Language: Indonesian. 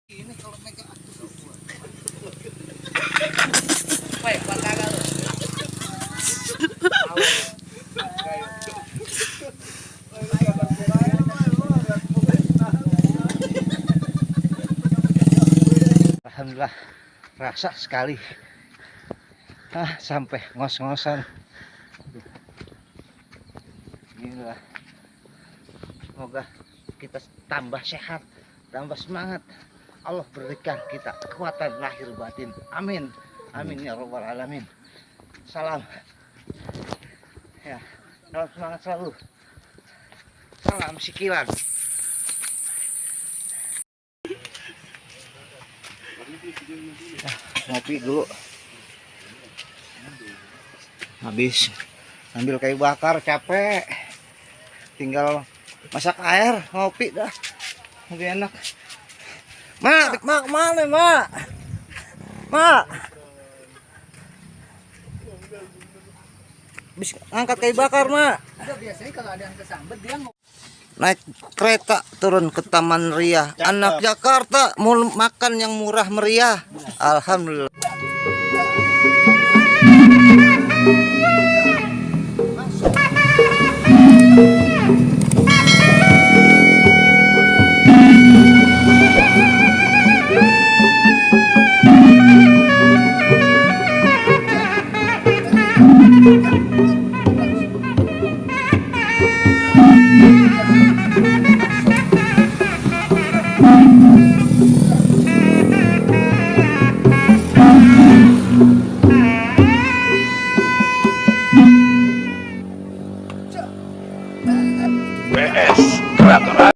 Ini kalau mereka alhamdulillah rasa sekali sampai ngos-ngosan. Inilah, semoga kita tambah sehat, tambah semangat. Allah berikan kita kekuatan lahir batin. Amin, amin ya robbal alamin. Salam ya, salam semangat selalu, salam sikilan. Ngopi dulu, habis ambil kayu bakar, capek, tinggal masak air, ngopi dah lebih enak. Mak kemana mak? Mak habis angkat kayu bakar mak. Biasanya kalau ada yang kesambet dia Naik kereta turun ke Taman Ria. Anak Jakarta mau makan yang murah meriah. Alhamdulillah. PS